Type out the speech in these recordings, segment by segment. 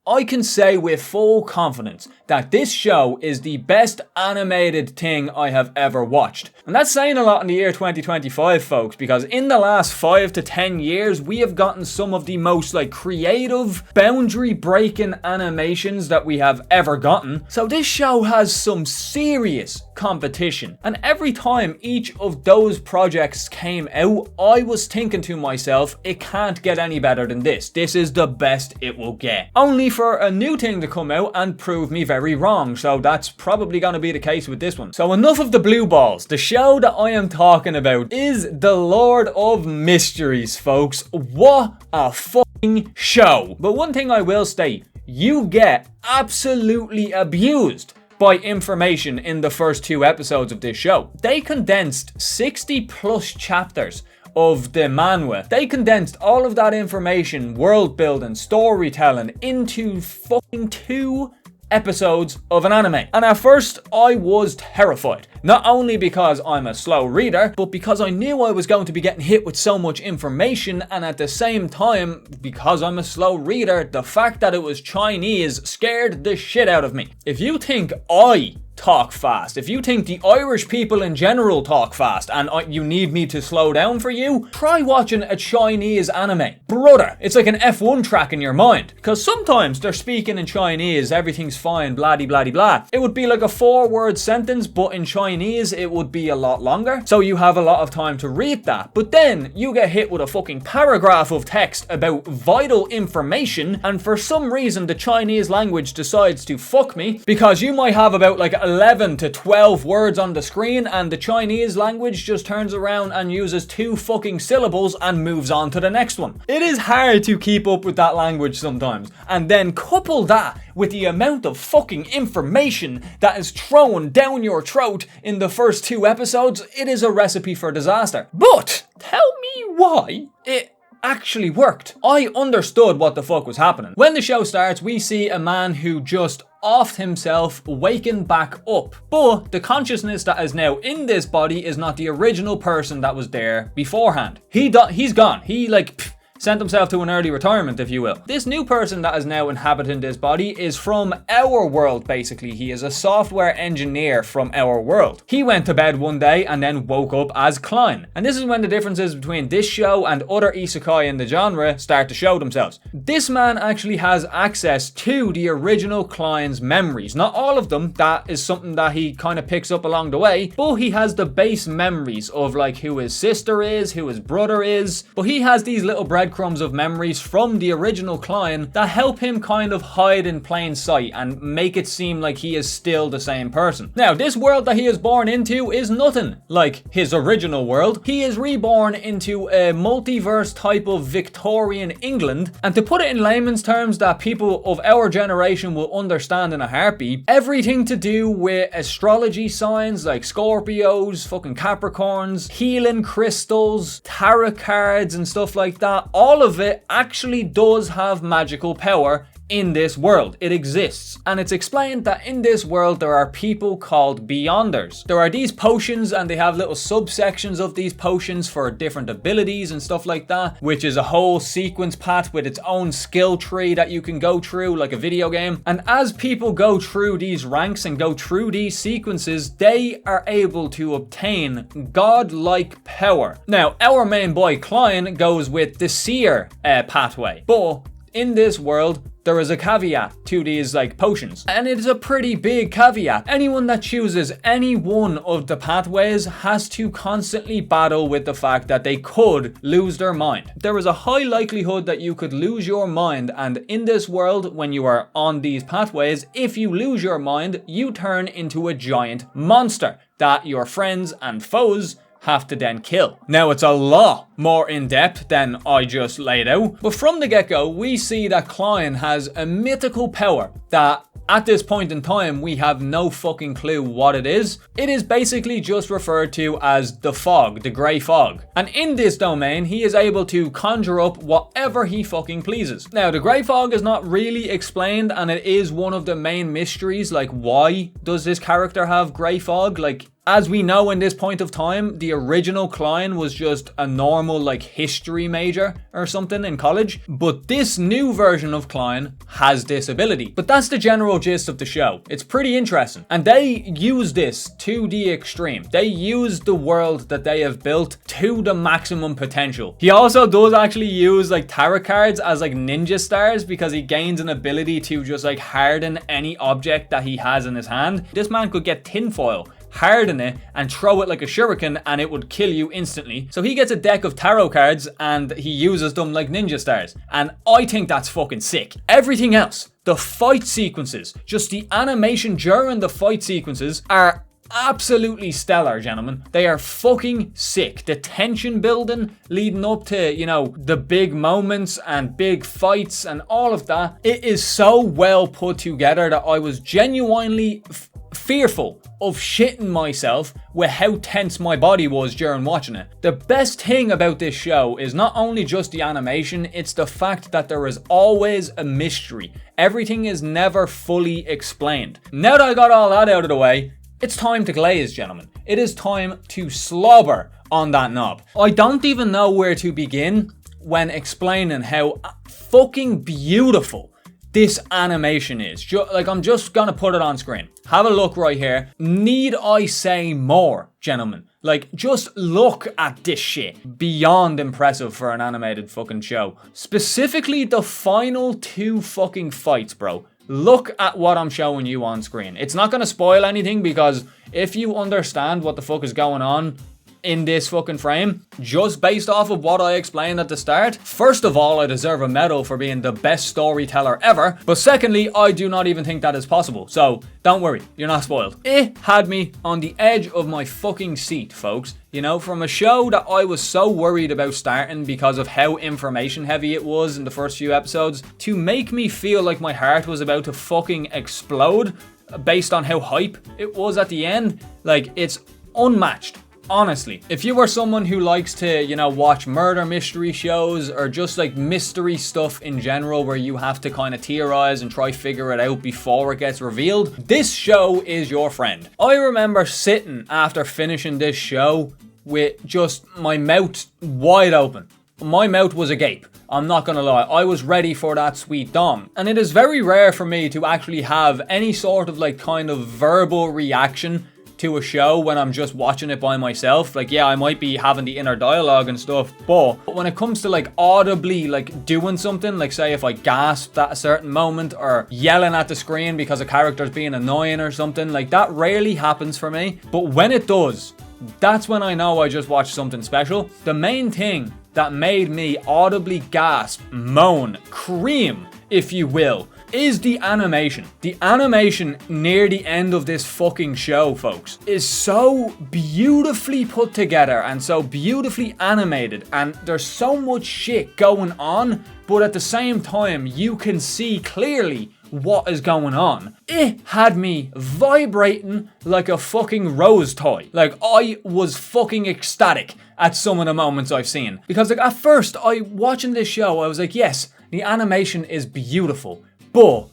I can say with full confidence that this show is the best animated thing I have ever watched. And that's saying a lot in the year 2025, folks, because in the last 5 to 10 years, we have gotten some of the most creative, boundary-breaking animations that we have ever gotten. So this show has some serious competition. And every time each of those projects came out, I was thinking to myself, it can't get any better than this. This is the best it will get. Only for a new thing to come out and prove me very wrong. So that's probably going to be the case with this one. So enough of the blue balls. The show that I am talking about is The Lord of Mysteries, folks. What a fucking show. But one thing I will state, you get absolutely abused by information in the first 2 episodes of this show. They condensed 60 plus chapters of the manhwa. They condensed all of that information, world building, storytelling into fucking 2 episodes of an anime. And at first I was terrified. Not only because I'm a slow reader, but because I knew I was going to be getting hit with so much information, and at the same time, because I'm a slow reader, the fact that it was Chinese scared the shit out of me. If you think I talk fast, if you think the Irish people in general talk fast and you need me to slow down for you, try watching a Chinese anime. Brother, it's like an F1 track in your mind. Because sometimes they're speaking in Chinese, everything's fine, blah de blah de blah. It would be like a 4-word sentence, but in Chinese it would be a lot longer. So you have a lot of time to read that. But then you get hit with a fucking paragraph of text about vital information, and for some reason the Chinese language decides to fuck me, because you might have about 11 to 12 words on the screen, and the Chinese language just turns around and uses 2 fucking syllables and moves on to the next one. It is hard to keep up with that language sometimes. And then couple that with the amount of fucking information that is thrown down your throat in the first 2 episodes, it is a recipe for disaster. But tell me why it actually worked. I understood what the fuck was happening. When the show starts, we see a man who just offed himself, waking back up. But the consciousness that is now in this body is not the original person that was there beforehand. He's gone. He sent himself to an early retirement, if you will. This new person that is now inhabiting this body is from our world, basically. He is a software engineer from our world. He went to bed one day and then woke up as Klein. And this is when the differences between this show and other isekai in the genre start to show themselves. This man actually has access to the original Klein's memories. Not all of them, that is something that he kind of picks up along the way, but he has the base memories of who his sister is, who his brother is, but he has these little breadcrumbs of memories from the original Klein that help him kind of hide in plain sight and make it seem like he is still the same person. Now, this world that he is born into is nothing like his original world. He is reborn into a multiverse type of Victorian England, and to put it in layman's terms that people of our generation will understand in a heartbeat, everything to do with astrology signs like Scorpios, fucking Capricorns, healing crystals, tarot cards and stuff like that, all of it actually does have magical power in this world. It exists. And it's explained that in this world there are people called Beyonders. There are these potions, and they have little subsections of these potions for different abilities and stuff like that, which is a whole sequence path with its own skill tree that you can go through like a video game. And as people go through these ranks and go through these sequences, they are able to obtain godlike power. Now, our main boy Klein goes with the seer pathway, but in this world there is a caveat to these potions, and it is a pretty big caveat. Anyone that chooses any one of the pathways has to constantly battle with the fact that they could lose their mind. There is a high likelihood that you could lose your mind, and in this world, when you are on these pathways, if you lose your mind, you turn into a giant monster that your friends and foes have to then kill. Now, it's a lot more in depth than I just laid out, but from the get-go, we see that Klein has a mythical power that at this point in time, we have no fucking clue what it is. It is basically just referred to as the fog, the grey fog. And in this domain, he is able to conjure up whatever he fucking pleases. Now, the grey fog is not really explained, and it is one of the main mysteries, why does this character have grey fog? As we know in this point of time, the original Klein was just a normal like history major or something in college, but this new version of Klein has this ability. But that's the general gist of the show. It's pretty interesting, and they use this to the extreme. They use the world that they have built to the maximum potential. He also does actually use like tarot cards as like ninja stars because he gains an ability to just like harden any object that he has in his hand. This man could get tinfoil, harden it, and throw it like a shuriken, and it would kill you instantly. So he gets a deck of tarot cards and he uses them like ninja stars, and I think that's fucking sick. Everything else, the fight sequences, just the animation during the fight sequences are absolutely stellar, gentlemen. They are fucking sick. The tension building leading up to, you know, the big moments and big fights and all of that, it is so well put together that I was genuinely fearful of shitting myself with how tense my body was during watching it. The best thing about this show is not only just the animation, it's the fact that there is always a mystery. Everything is never fully explained. Now that I got all that out of the way, it's time to glaze, gentlemen. It is time to slobber on that knob. I don't even know where to begin when explaining how fucking beautiful this animation is. Like, I'm just gonna put it on screen. Have a look right here. Need I say more, gentlemen? Like, just look at this shit. Beyond impressive for an animated fucking show. Specifically, the final two fucking fights, bro. Look at what I'm showing you on screen. It's not going to spoil anything, because if you understand what the fuck is going on in this fucking frame, just based off of what I explained at the start, first of all, I deserve a medal for being the best storyteller ever, but secondly, I do not even think that is possible, so don't worry, you're not spoiled. It had me on the edge of my fucking seat, folks. You know, from a show that I was so worried about starting because of how information heavy it was in the first few episodes, to make me feel like my heart was about to fucking explode based on how hype it was at the end, like, it's unmatched. Honestly, if you are someone who likes to, you know, watch murder mystery shows or just like mystery stuff in general where you have to kind of theorize and try figure it out before it gets revealed, this show is your friend. I remember sitting after finishing this show with just my mouth wide open. My mouth was agape. I'm not gonna lie, I was ready for that sweet dom. And it is very rare for me to actually have any sort of like kind of verbal reaction to a show when I'm just watching it by myself. Like, yeah, I might be having the inner dialogue and stuff, but when it comes to like audibly like doing something, like say if I gasped at a certain moment or yelling at the screen because a character's being annoying or something, like that rarely happens for me. But when it does, that's when I know I just watched something special. The main thing that made me audibly gasp, moan, cream, if you will, is the animation. The animation near the end of this fucking show, folks, is so beautifully put together and so beautifully animated, and there's so much shit going on, but at the same time, you can see clearly what is going on. It had me vibrating like a fucking rose toy. Like, I was fucking ecstatic at some of the moments I've seen. Because like at first, watching this show, I was like, yes, the animation is beautiful, but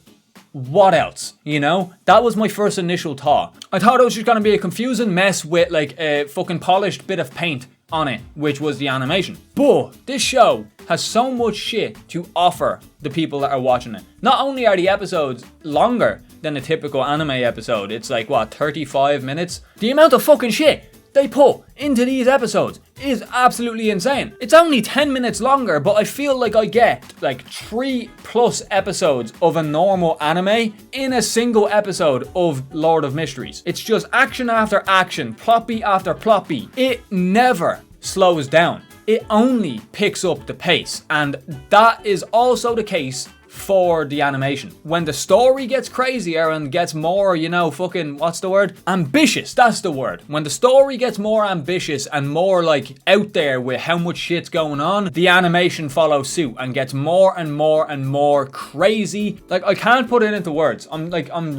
what else? You know? That was my first initial thought. I thought it was just gonna be a confusing mess with like a fucking polished bit of paint on it, which was the animation. But this show has so much shit to offer the people that are watching it. Not only are the episodes longer than a typical anime episode, it's like, what, 35 minutes? The amount of fucking shit they put into these episodes is absolutely insane. It's only 10 minutes longer, but I feel like I get like 3+ episodes of a normal anime in a single episode of Lord of Mysteries. It's just action after action, plot beat after plot beat. It never slows down. It only picks up the pace, and that is also the case for the animation. When the story gets crazier and gets more, you know, fucking, what's the word? Ambitious, that's the word. When the story gets more ambitious and more like out there with how much shit's going on, the animation follows suit and gets more and more and more crazy. Like, I can't put it into words. I'm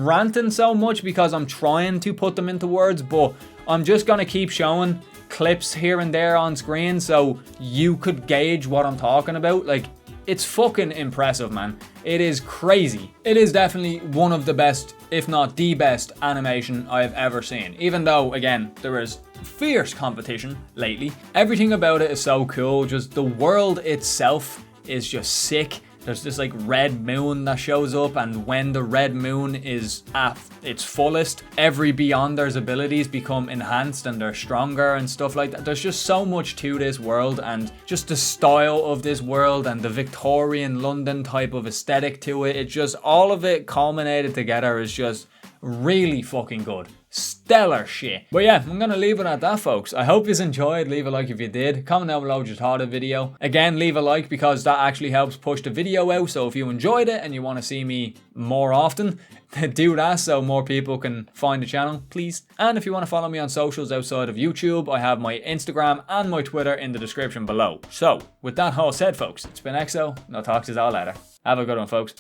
ranting so much because I'm trying to put them into words, but I'm just gonna keep showing clips here and there on screen so you could gauge what I'm talking about. Like, It's fucking impressive, man. It is crazy. It is definitely one of the best, if not the best, animation I have ever seen. Even though, again, there is fierce competition lately. Everything about it is so cool. Just the world itself is just sick. There's this like red moon that shows up, and when the red moon is at its fullest, every Beyonder's abilities become enhanced and they're stronger and stuff like that. There's just so much to this world, and just the style of this world and the Victorian London type of aesthetic to it. It's just all of it culminated together is just really fucking good. Stellar shit. But yeah, I'm gonna leave it at that, folks. I hope you enjoyed. Leave a like if you did. Comment down below what you thought of the video. Again, leave a like because that actually helps push the video out. So if you enjoyed it and you want to see me more often, do that so more people can find the channel, please. And if you want to follow me on socials outside of YouTube, I have my Instagram and my Twitter in the description below. So with that all said, folks, it's been EXO, and I'll talk to you all later. Have a good one, folks.